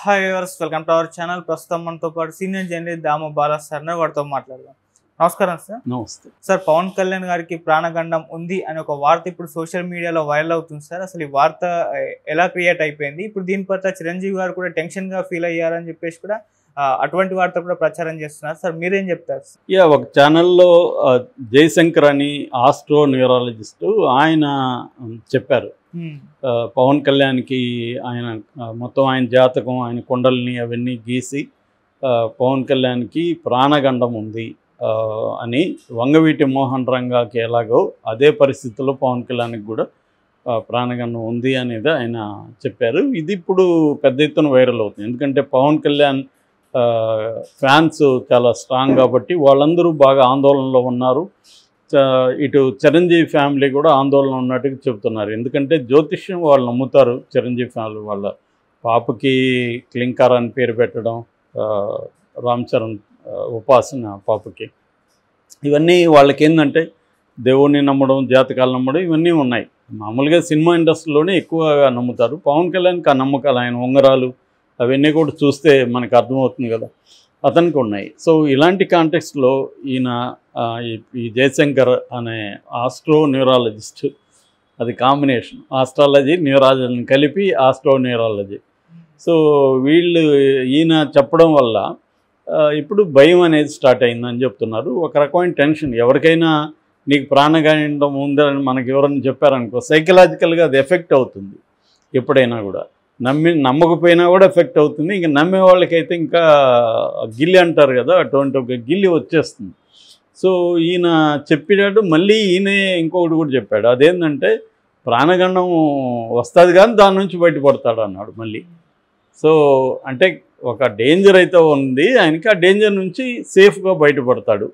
Hi viewers, welcome to our channel. ప్రస్తుతం మనతో పాటు సీనియర్ జర్నలిస్ట్ దాము బాలా సార్ వారితో మాట్లాడదాం. నమస్కారం సార్. నమస్తే సార్, పవన్ కళ్యాణ్ గారికి ప్రాణగండం ఉంది అని ఒక వార్త ఇప్పుడు సోషల్ మీడియాలో వైరల్ అవుతుంది సార్. అసలు ఈ వార్త ఎలా క్రియేట్ అయిపోయింది? ఇప్పుడు దీని పట్ల చిరంజీవి గారు కూడా టెన్షన్గా ఫీల్ అయ్యారని చెప్పేసి కూడా అటువంటి వార్త కూడా ప్రచారం చేస్తున్నారు సార్. మీరేం చెప్తారు? ఒక ఛానల్లో జయశంకర్ అని ఆస్ట్రో న్యూరాలజిస్టు ఆయన చెప్పారు, పవన్ కళ్యాణ్కి ఆయన మొత్తం ఆయన జాతకం, ఆయన కుండల్ని అవన్నీ గీసి పవన్ కళ్యాణ్కి ప్రాణగండం ఉంది అని, వంగవీటి మోహన్ రంగాకి ఎలాగో అదే పరిస్థితుల్లో పవన్ కళ్యాణ్కి కూడా ప్రాణగండం ఉంది అనేది ఆయన చెప్పారు. ఇది ఇప్పుడు పెద్ద ఎత్తున వైరల్ అవుతుంది. ఎందుకంటే పవన్ కళ్యాణ్ ఫ్యాన్స్ చాలా స్ట్రాంగ్ కాబట్టి వాళ్ళందరూ బాగా ఆందోళనలో ఉన్నారు. ఇటు చిరంజీవి ఫ్యామిలీ కూడా ఆందోళన ఉన్నట్టుగా చెబుతున్నారు. ఎందుకంటే జ్యోతిష్యం వాళ్ళు నమ్ముతారు. చిరంజీవి ఫ్యామిలీ వాళ్ళ పాపకి క్లింకార్ అని పేరు పెట్టడం, రామ్ చరణ్ ఉపాసన పాపకి, ఇవన్నీ వాళ్ళకి ఏంటంటే దేవుణ్ణి నమ్మడం, జాతకాలు నమ్మడం ఇవన్నీ ఉన్నాయి. మామూలుగా సినిమా ఇండస్ట్రీలోనే ఎక్కువగా నమ్ముతారు. పవన్ కళ్యాణ్కి ఆ నమ్మకాలు, ఆయన ఉంగరాలు అవన్నీ కూడా చూస్తే మనకు అర్థమవుతుంది కదా, అతనికి ఉన్నాయి. సో ఇలాంటి కాంటెక్స్ట్లో ఈయన ఈ జయశంకర్ అనే ఆస్ట్రో న్యూరాలజిస్ట్, అది కాంబినేషన్ ఆస్ట్రాలజీ న్యూరాలజీని కలిపి ఆస్ట్రో న్యూరాలజీ. సో ఈయన చెప్పడం వల్ల ఇప్పుడు భయం అనేది స్టార్ట్ అయిందని చెప్తున్నారు. ఒక రకమైన టెన్షన్. ఎవరికైనా నీకు ప్రాణగండం ఉందని మనకి ఎవరైనా చెప్పారనుకో, సైకలాజికల్గా అది ఎఫెక్ట్ అవుతుంది. ఎప్పుడైనా కూడా నమ్మకపోయినా కూడా ఎఫెక్ట్ అవుతుంది. ఇంకా నమ్మే వాళ్ళకైతే ఇంకా గిల్లి అంటారు కదా, అటువంటి ఒక గిల్లి వచ్చేస్తుంది. సో ఈయన చెప్పినట్టు మళ్ళీ ఈయనే ఇంకొకటి కూడా చెప్పాడు. అదేంటంటే ప్రాణగండం వస్తుంది కానీ దాని నుంచి బయటపడతాడు అన్నాడు మళ్ళీ. సో అంటే ఒక డేంజర్ అయితే ఉంది ఆయనకి, ఆ డేంజర్ నుంచి సేఫ్గా బయటపడతాడు.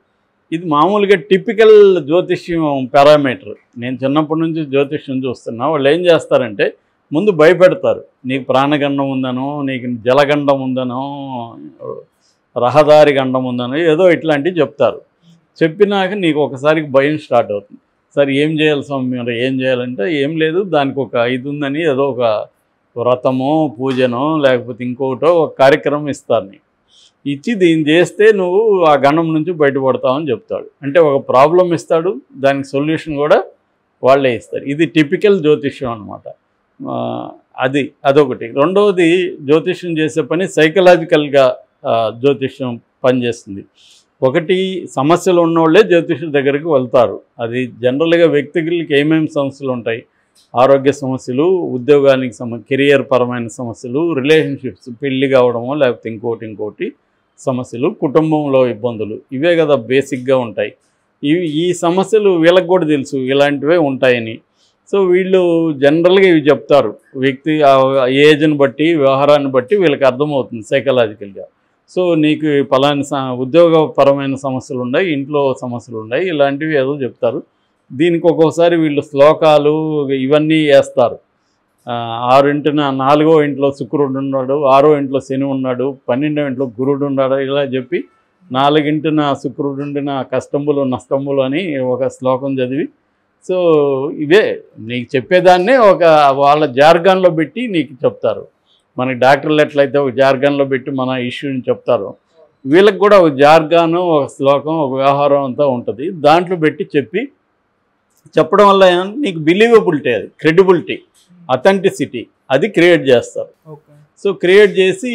ఇది మామూలుగా టిపికల్ జ్యోతిష్యం పారామీటర్. నేను చిన్నప్పటి నుంచి జ్యోతిష్యం చూస్తున్నా. వాళ్ళు ఏం చేస్తారంటే ముందు భయపెడతారు. నీకు ప్రాణగండం ఉందనో, నీకు జలగండం ఉందనో, రహదారి గండం ఉందనో ఏదో ఇట్లాంటివి చెప్తారు. చెప్పినాక నీకు ఒకసారికి భయం స్టార్ట్ అవుతుంది. సరే ఏం చేయాలి స్వామి, మీరు ఏం చేయాలంటే ఏం లేదు, దానికి ఒక ఇది ఉందని ఏదో ఒక వ్రతమో పూజనో లేకపోతే ఇంకోటో ఒక కార్యక్రమం ఇస్తారు. నీకు ఇచ్చి దీన్ని చేస్తే నువ్వు ఆ గండం నుంచి బయటపడతావని చెప్తాడు. అంటే ఒక ప్రాబ్లం ఇస్తాడు, దానికి సొల్యూషన్ కూడా వాళ్ళే ఇస్తారు. ఇది టిపికల్ జ్యోతిష్యం అనమాట. అదొకటి. రెండవది, జ్యోతిష్యం చేసే పని సైకలాజికల్గా జ్యోతిష్యం పనిచేస్తుంది. ఒకటి, సమస్యలు ఉన్నోళ్ళే జ్యోతిష్యం దగ్గరికి వెళ్తారు. అది జనరల్గా వ్యక్తులకి ఏమేమి సమస్యలు ఉంటాయి, ఆరోగ్య సమస్యలు, ఉద్యోగానికి కెరియర్ పరమైన సమస్యలు, రిలేషన్షిప్స్, పెళ్ళి కావడమో లేకపోతే ఇంకోటి సమస్యలు, కుటుంబంలో ఇబ్బందులు, ఇవే కదా బేసిక్గా ఉంటాయి. ఈ సమస్యలు వీళ్ళకి కూడా తెలుసు ఇలాంటివే ఉంటాయని. సో వీళ్ళు జనరల్గా ఇవి చెప్తారు. వ్యక్తి ఏజ్ని బట్టి, వ్యవహారాన్ని బట్టి వీళ్ళకి అర్థమవుతుంది సైకలాజికల్గా. సో నీకు పలాని ఉద్యోగపరమైన సమస్యలు ఉన్నాయి, ఇంట్లో సమస్యలు ఉన్నాయి, ఇలాంటివి ఏదో చెప్తారు. దీనికి ఒక్కోసారి వీళ్ళు శ్లోకాలు ఇవన్నీ వేస్తారు. 4వ ఇంట్లో శుక్రుడు ఉన్నాడు, 6వ ఇంట్లో శని ఉన్నాడు, 12వ ఇంట్లో గురుడు ఉన్నాడు, ఇలా చెప్పి 4వ శుక్రుడు ఉండిన కష్టంబులు నష్టంబులు అని ఒక శ్లోకం చదివి, సో ఇవే నీకు చెప్పేదాన్నే ఒక వాళ్ళ జార్గాన్లో పెట్టి నీకు చెప్తారు. మనకి డాక్టర్లు ఎట్లయితే ఒక జార్గాన్లో పెట్టి మన ఇష్యూని చెప్తారో, వీళ్ళకి కూడా ఒక జార్గాను, ఒక శ్లోకం, ఒక వ్యవహారం అంతా ఉంటుంది. దాంట్లో పెట్టి చెప్పడం వల్ల నీకు బిలీవబిలిటీ, అది క్రెడిబిలిటీ, అథెంటిసిటీ అది క్రియేట్ చేస్తారు. సో క్రియేట్ చేసి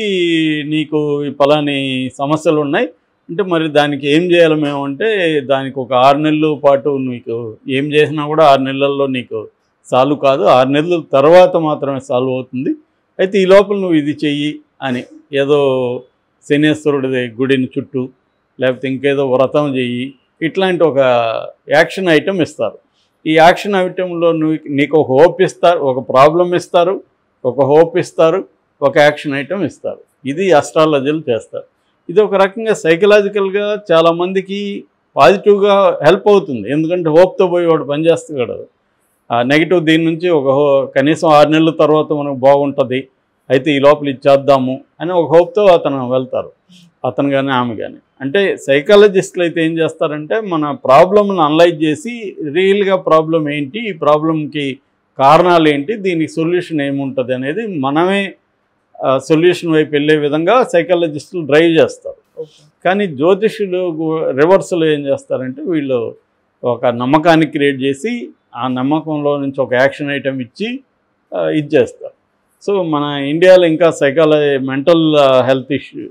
నీకు పలాని సమస్యలు ఉన్నాయి అంటే మరి దానికి ఏం చేయాలి మేము అంటే, దానికి ఒక 6 నెలల పాటు నీకు ఏం చేసినా కూడా 6 నెలల్లో నీకు సాల్వ్ కాదు, 6 నెలల తర్వాత మాత్రమే సాల్వ్ అవుతుంది. అయితే ఈ లోపల నువ్వు ఇది చెయ్యి అని ఏదో శనేశ్వరుడి గుడిని చుట్టూ లేకపోతే ఇంకేదో వ్రతం చెయ్యి, ఇట్లాంటి ఒక యాక్షన్ ఐటెం ఇస్తారు. ఈ యాక్షన్ ఐటెంలో నీకు ఒక హోప్ ఇస్తారు, ఒక ప్రాబ్లం ఇస్తారు, ఒక హోప్ ఇస్తారు, ఒక యాక్షన్ ఐటెం ఇస్తారు. ఇది అస్ట్రాలజీలు చేస్తారు. ఇది ఒక రకంగా సైకలాజికల్గా చాలామందికి పాజిటివ్గా హెల్ప్ అవుతుంది. ఎందుకంటే హోప్తో పోయి వాడు పనిచేస్తాడు కదా. నెగిటివ్ దీని నుంచి కనీసం 6 నెలల తర్వాత మనకు బాగుంటుంది, అయితే ఈ లోపల ఇచ్చేద్దాము అని ఒక హోప్తో అతను వెళ్తారు, అతను కానీ ఆమె కానీ. అంటే సైకాలజిస్టులు అయితే ఏం చేస్తారంటే మన ప్రాబ్లమ్ను అనలైజ్ చేసి రియల్గా ప్రాబ్లం ఏంటి, ఈ ప్రాబ్లంకి కారణాలు ఏంటి, దీనికి సొల్యూషన్ ఏముంటుంది అనేది మనమే సొల్యూషన్ వైపు వెళ్ళే విధంగా సైకాలజిస్టులు డ్రైవ్ చేస్తారు. కానీ జ్యోతిష్యులు రివర్స్లో ఏం చేస్తారంటే వీళ్ళు ఒక నమ్మకాన్ని క్రియేట్ చేసి ఆ నమ్మకంలో నుంచి ఒక యాక్షన్ ఐటెం ఇచ్చి ఇది చేస్తారు. సో మన ఇండియాలో ఇంకా మెంటల్ హెల్త్ ఇష్యూ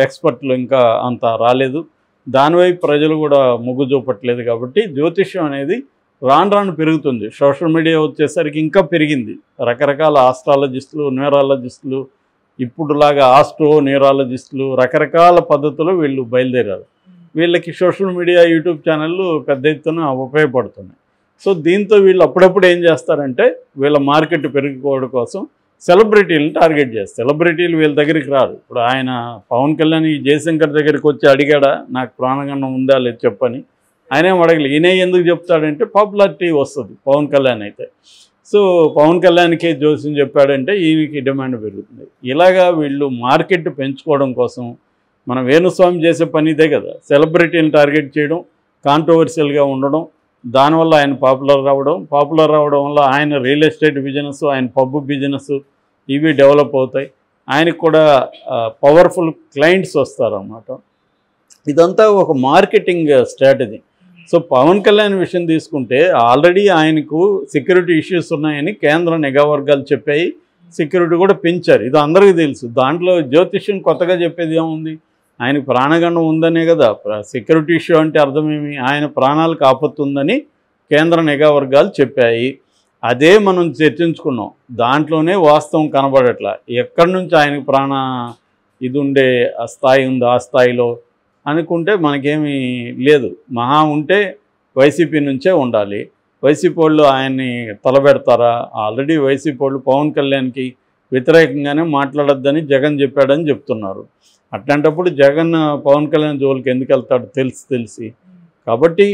ఎక్స్పర్ట్లు ఇంకా అంత రాలేదు, దానివైపు ప్రజలు కూడా మొగ్గు చూపట్లేదు. కాబట్టి జ్యోతిష్యం అనేది రాను పెరుగుతుంది. సోషల్ మీడియా వచ్చేసరికి ఇంకా పెరిగింది. రకరకాల ఆస్ట్రాలజిస్టులు, న్యూరాలజిస్టులు, ఇప్పుడులాగా న్యూరాలజిస్టులు రకరకాల పద్ధతులు వీళ్ళు బయలుదేరారు. వీళ్ళకి సోషల్ మీడియా, యూట్యూబ్ ఛానళ్ళు పెద్ద ఎత్తున ఉపయోగపడుతున్నాయి. సో దీంతో వీళ్ళు అప్పుడప్పుడు ఏం చేస్తారంటే వీళ్ళ మార్కెట్ పెరుగుకోవడం కోసం సెలబ్రిటీలను టార్గెట్ చేస్తారు. సెలబ్రిటీలు వీళ్ళ దగ్గరికి రారు. ఇప్పుడు ఆయన పవన్ కళ్యాణ్ ఈ జయశంకర్ దగ్గరికి వచ్చి అడిగాడా నాకు ప్రాణగండం ఉందా లేదు చెప్పని, ఆయనేం అడగలేదు. ఈయన ఎందుకు చెప్తాడంటే పాపులారిటీ వస్తుంది పవన్ కళ్యాణ్ అయితే. సో పవన్ కళ్యాణ్కే జోస్యం చెప్పాడంటే ఈయనకి డిమాండ్ పెరుగుతుంది. ఇలాగా వీళ్ళు మార్కెట్ పెంచుకోవడం కోసం మన వేణుస్వామి చేసే పని ఇదే కదా, సెలబ్రిటీని టార్గెట్ చేయడం, కాంట్రవర్షియల్గా ఉండడం, దానివల్ల ఆయన పాపులర్ రావడం వల్ల ఆయన రియల్ ఎస్టేట్ బిజినెస్, ఆయన పబ్ బిజినెస్ ఇవి డెవలప్ అవుతాయి. ఆయనకు కూడా పవర్ఫుల్ క్లయింట్స్ వస్తారన్నమాట. ఇదంతా ఒక marketing strategy. So Pawan Kalyan విషయం తీసుకుంటే ఆల్రెడీ ఆయనకు సెక్యూరిటీ ఇష్యూస్ ఉన్నాయని కేంద్ర నిఘా వర్గాలు చెప్పాయి, సెక్యూరిటీ కూడా పెంచారు. ఇది అందరికీ తెలుసు. దాంట్లో జ్యోతిష్యం కొత్తగా చెప్పేది ఏముంది? ఆయనకు ప్రాణగండం ఉందనే కదా. సెక్యూరిటీ ఇష్యూ అంటే అర్థమేమి? ఆయన ప్రాణాలకు ఆపత్తు ఉందని కేంద్ర నిఘా వర్గాలు చెప్పాయి. అదే మనం చర్చించుకున్నాం. దాంట్లోనే వాస్తవం కనబడట్లా. ఎక్కడి నుంచి ఆయనకు ఇది ఉండే స్థాయి ఉంది, ఆ స్థాయిలో అనుకుంటే మనకేమీ లేదు. మహా ఉంటే వైసీపీ నుంచే ఉండాలి. వైసీపీ వాళ్ళు ఆయన్ని తలబెడతారా? ఆల్రెడీ వైసీపీ వాళ్ళు పవన్ కళ్యాణ్కి వ్యతిరేకంగానే మాట్లాడొద్దని జగన్ చెప్పాడని చెప్తున్నారు. అట్లాంటప్పుడు జగన్ పవన్ కళ్యాణ్ జోలికి ఎందుకు వెళ్తాడు తెలిసి. కాబట్టి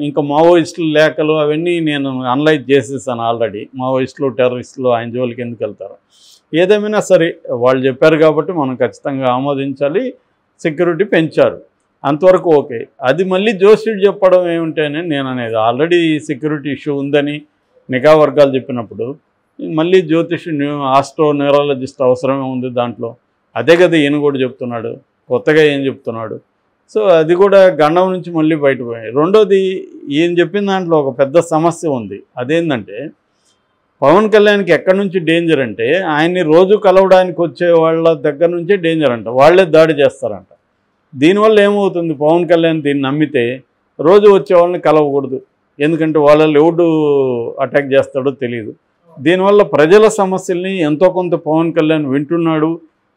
ఇంకా మావోయిస్టులు లేఖలు అవన్నీ నేను అనలైజ్ చేసేసాను ఆల్రెడీ. మావోయిస్టులు, టెర్రరిస్టులు ఆయన జోలికి ఎందుకు వెళ్తారు? ఏదేమైనా సరే వాళ్ళు చెప్పారు కాబట్టి మనం ఖచ్చితంగా ఆమోదించాలి. సెక్యూరిటీ పెంచారు, అంతవరకు ఓకే. అది మళ్ళీ జోషిడ్ చెప్పడం ఏమిటనే నేను అనేది. ఆల్రెడీ సెక్యూరిటీ ఇష్యూ ఉందని నిఘా వర్గాలు చెప్పినప్పుడు మళ్ళీ న్యూరాలజిస్ట్ అవసరమే ఉంది దాంట్లో. అదే కదా ఈయన కూడా చెప్తున్నాడు, కొత్తగా ఏం చెప్తున్నాడు. సో అది కూడా గండం నుంచి మళ్ళీ బయటపోయాయి. రెండోది ఈయన చెప్పిన దాంట్లో ఒక పెద్ద సమస్య ఉంది. అదేంటంటే పవన్ కళ్యాణ్కి ఎక్కడి నుంచి డేంజర్ అంటే ఆయన్ని రోజు కలవడానికి వచ్చే వాళ్ళ దగ్గర నుంచే డేంజర్ అంట. వాళ్ళే దాడి చేస్తారంట. దీనివల్ల ఏమవుతుంది? పవన్ కళ్యాణ్ దీన్ని నమ్మితే రోజు వచ్చే వాళ్ళని కలవకూడదు, ఎందుకంటే వాళ్ళని ఎవడు అటాక్ చేస్తాడో తెలియదు. దీనివల్ల ప్రజల సమస్యల్ని ఎంతో కొంత పవన్ కళ్యాణ్ వింటున్నాడు,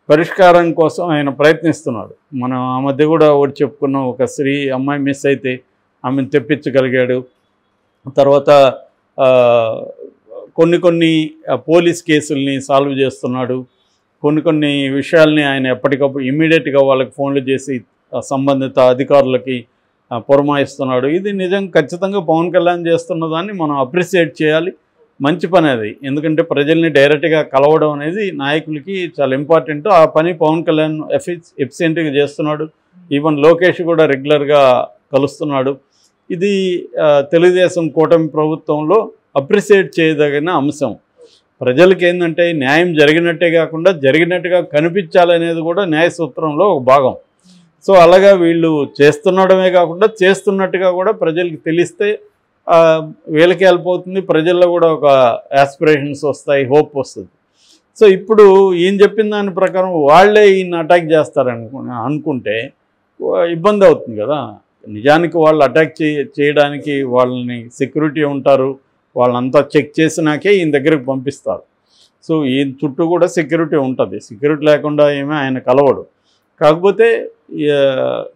పరిష్కారం కోసం ఆయన ప్రయత్నిస్తున్నాడు. మనం ఆ మధ్య కూడా ఒకటి చెప్పుకున్నాం, ఒక అమ్మాయి మిస్ అయితే ఆమెను తెప్పించగలిగాడు. తర్వాత కొన్ని పోలీస్ కేసుల్ని సాల్వ్ చేస్తున్నాడు. కొన్ని విషయాల్ని ఆయన ఎప్పటికప్పుడు ఇమ్మీడియట్గా వాళ్ళకి ఫోన్లు చేసి సంబంధిత అధికారులకి పురమాయిస్తున్నాడు. ఇది నిజం ఖచ్చితంగా పవన్ కళ్యాణ్ చేస్తున్న దాన్ని మనం అప్రిషియేట్ చేయాలి. మంచి పని అది. ఎందుకంటే ప్రజల్ని డైరెక్ట్గా కలవడం అనేది నాయకులకి చాలా ఇంపార్టెంట్. ఆ పని పవన్ కళ్యాణ్ ఎఫిషియెంట్గా చేస్తున్నాడు. ఈవెన్ లోకేష్ కూడా రెగ్యులర్గా కలుస్తున్నాడు. ఇది తెలుగుదేశం కూటమి ప్రభుత్వంలో అప్రిషియేట్ చేయదగిన అంశం. ప్రజలకి ఏంటంటే న్యాయం జరిగినట్టే కాకుండా జరిగినట్టుగా కనిపించాలనేది కూడా న్యాయ సూత్రంలో ఒక భాగం. సో అలాగా వీళ్ళు చేస్తుండడమే కాకుండా చేస్తున్నట్టుగా కూడా ప్రజలకి తెలిస్తే వీళ్ళకి హెల్ప్ అవుతుంది, ప్రజల్లో కూడా ఒక యాస్పిరేషన్స్ వస్తాయి, హోప్ వస్తుంది. సో ఇప్పుడు ఈయన చెప్పిన దాని ప్రకారం వాళ్ళే ఈయన అటాక్ అనుకుంటే ఇబ్బంది అవుతుంది కదా. నిజానికి వాళ్ళు అటాక్ చేయడానికి వాళ్ళని సెక్యూరిటీ ఉంటారు, వాళ్ళంతా చెక్ చేసినాకే ఈయన దగ్గరికి పంపిస్తారు. సో ఈయన చుట్టూ కూడా సెక్యూరిటీ ఉంటుంది. సెక్యూరిటీ లేకుండా ఏమీ ఆయన కలవడు. కాకపోతే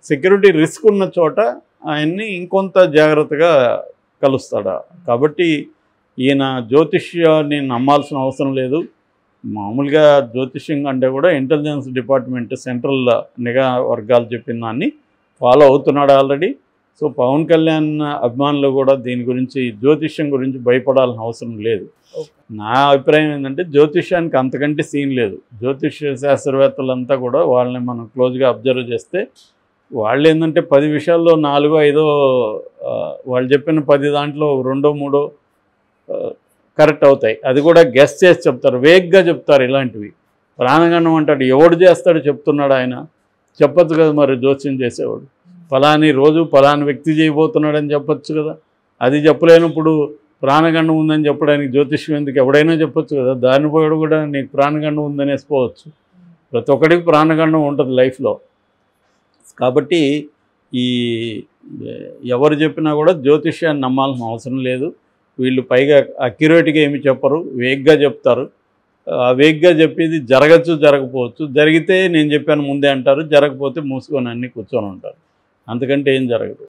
సెక్యూరిటీ రిస్క్ ఉన్న చోట ఆయన్ని ఇంకొంత జాగ్రత్తగా కలుస్తాడా. కాబట్టి ఈయన జ్యోతిష్యాన్ని నమ్మాల్సిన అవసరం లేదు. మామూలుగా జ్యోతిష్యం అంటే కూడా ఇంటెలిజెన్స్ డిపార్ట్మెంట్, సెంట్రల్ నిఘా వర్గాలు చెప్పిన దాన్ని ఫాలో అవుతున్నాడు ఆల్రెడీ. సో పవన్ కళ్యాణ్ అభిమానులు కూడా దీని గురించి, జ్యోతిష్యం గురించి భయపడాల్సిన అవసరం లేదు. నా అభిప్రాయం ఏంటంటే జ్యోతిష్యానికి అంతకంటే సీన్ లేదు. జ్యోతిష్య శాస్త్రవేత్తలంతా కూడా వాళ్ళని మనం క్లోజ్గా అబ్జర్వ్ చేస్తే వాళ్ళు ఏంటంటే 10 విషయాల్లో 4-5 వాళ్ళు చెప్పిన 10 దాంట్లో 2-3 కరెక్ట్ అవుతాయి. అది కూడా గెస్ చేసి చెప్తారు, వేగ్గా చెప్తారు. ఇలాంటివి ప్రాణగండం అంటాడు, ఎవడు చేస్తాడు చెప్తున్నాడు ఆయన? చెప్పొచ్చు కదా మరి జ్యోతిష్యం చేసేవాడు. ఫలాని రోజు ఫలాని వ్యక్తి చేయబోతున్నాడని చెప్పొచ్చు కదా. అది చెప్పలేనప్పుడు ప్రాణగండం ఉందని చెప్పడానికి జ్యోతిష్యం ఎందుకు? ఎవడైనా చెప్పొచ్చు కదా. దాని పోయాడు కూడా నీకు ప్రాణగండం ఉందనేసిపోవచ్చు. ప్రతి ఒక్కడికి ప్రాణగండం ఉంటుంది లైఫ్లో. కాబట్టి ఈ ఎవరు చెప్పినా కూడా జ్యోతిష్యాన్ని నమ్మాల్సిన అవసరం లేదు. వీళ్ళు పైగా అక్యురేట్గా ఏమి చెప్పరు, వేగ్గా చెప్తారు. వేగ్గా చెప్పేది జరగచ్చు, జరగకపోవచ్చు. జరిగితే నేను చెప్పాను ముందే అంటారు, జరగకపోతే మూసుకొని అన్నీ కూర్చొని ఉంటారు. అంతకంటే ఏం జరగదు.